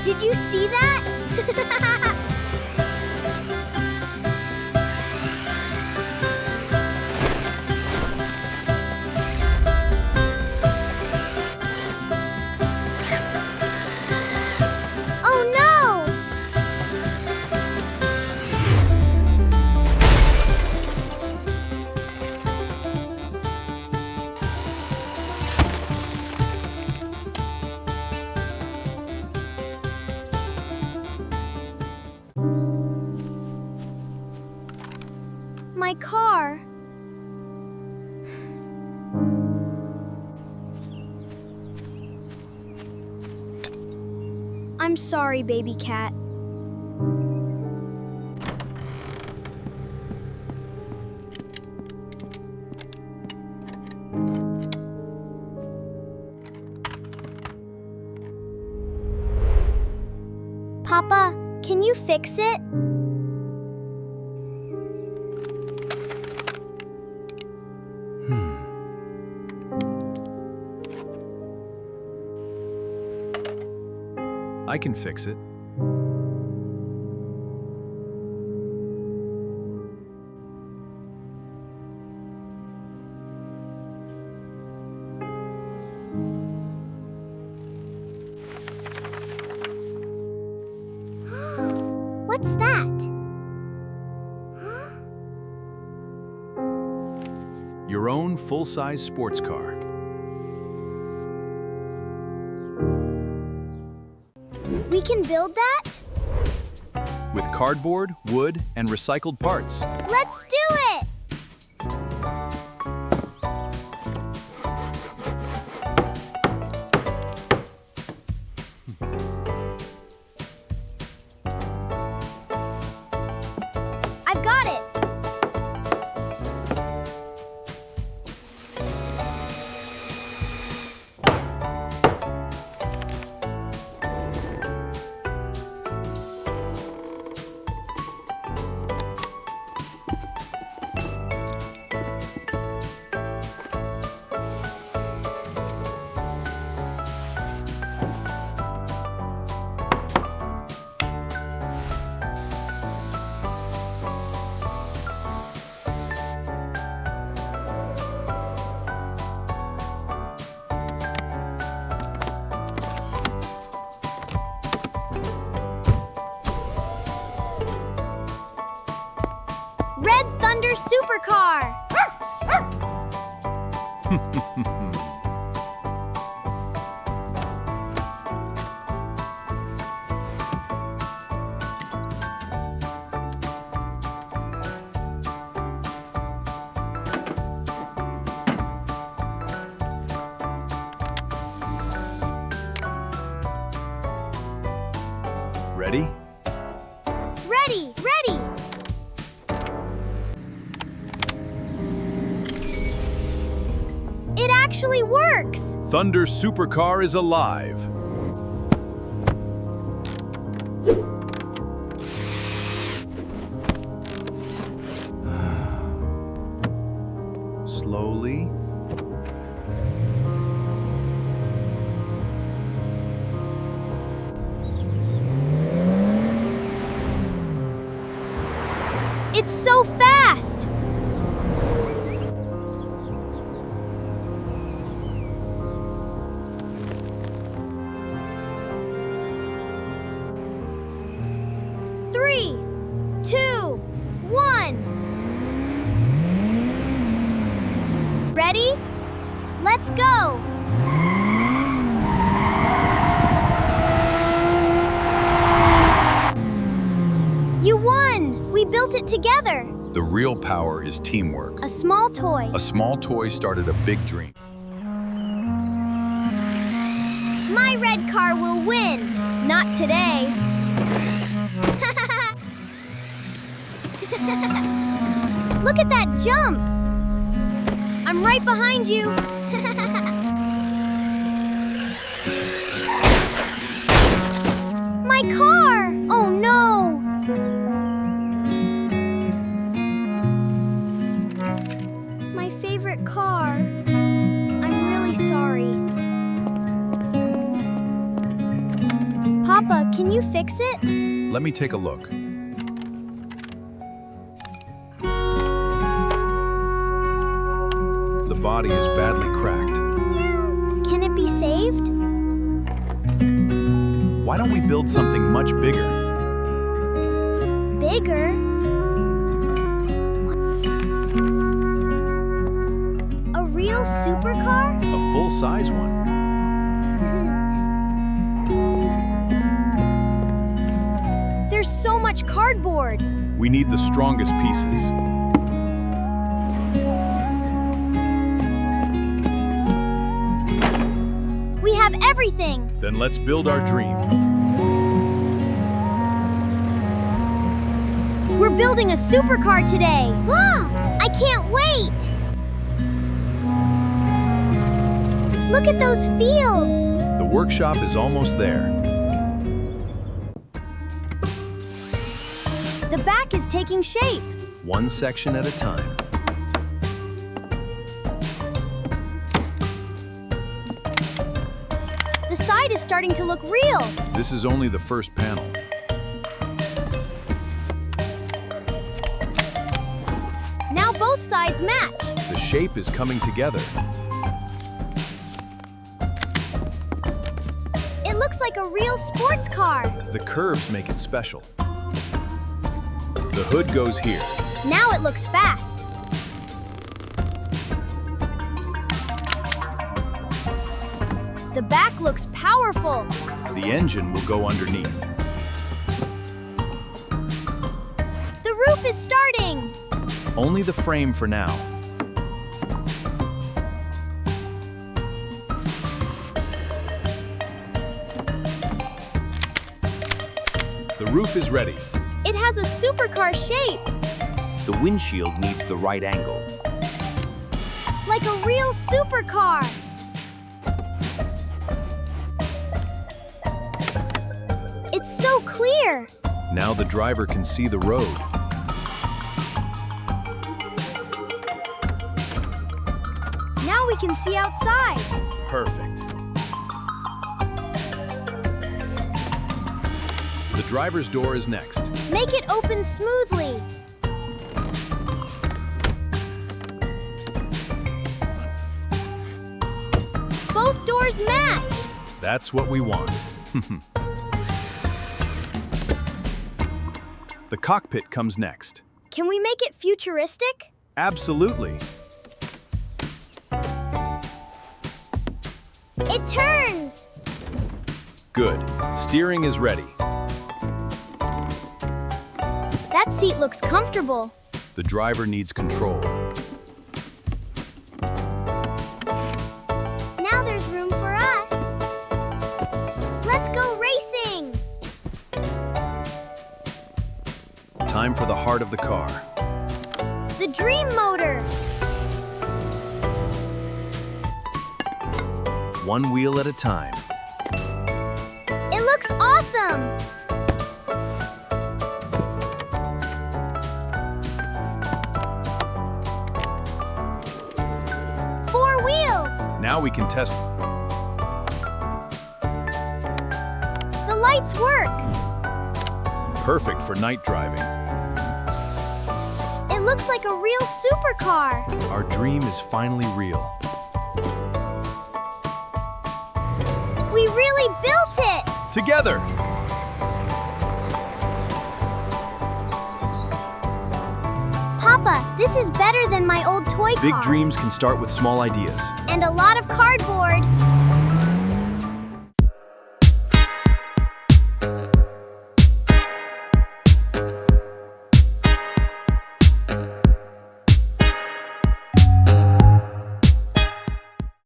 Did you see that? Oh no! My car. I'm sorry, baby cat. Papa, can you fix it? I can fix it. What's that? Your own full-size sports car. We can build that? With cardboard, wood, and recycled parts. Let's do it! I've got it! Red Thunder Supercar! Ready? Ready, ready! It actually works! Thunder Supercar is alive. Slowly. It's so fast! Three, two, one. Ready? Let's go! You won! We built it together. The real power is teamwork. A small toy. A small toy started a big dream. My red car will win. Not today. Look at that jump. I'm right behind you. My car! Oh no! My favorite car. I'm really sorry. Papa, can you fix it? Let me take a look. The body is badly cracked. Can it be saved? Why don't we build something much bigger? Bigger? A real supercar? A full-size one. There's so much cardboard. We need the strongest pieces. We have everything. Then let's build our dream. We're building a supercar today. Wow, I can't wait. Look at those fields. The workshop is almost there. The back is taking shape. One section at a time. The side is starting to look real. This is only the first panel. Now both sides match. The shape is coming together. It looks like a real sports car. The curves make it special. The hood goes here. Now it looks fast. The back looks powerful. The engine will go underneath. The roof is starting. Only the frame for now. The roof is ready. It has a supercar shape, The windshield needs the right angle. like a real supercar. It's so clear. Now the driver can see the road. Now we can see outside. Perfect. The driver's door is next. Make it open smoothly. Both doors match. That's what we want. The cockpit comes next. Can we make it futuristic? Absolutely. It turns. Good. Steering is ready. That seat looks comfortable. The driver needs control. Now there's room for us. Let's go racing. Time for the heart of the car. The dream motor. One wheel at a time. It looks awesome. Four wheels. Now we can test. The lights work. Perfect for night driving. It looks like a real supercar. Our dream is finally real. We really built it. Together! Papa, this is better than my old toy car. Big dreams can start with small ideas. And a lot of cardboard.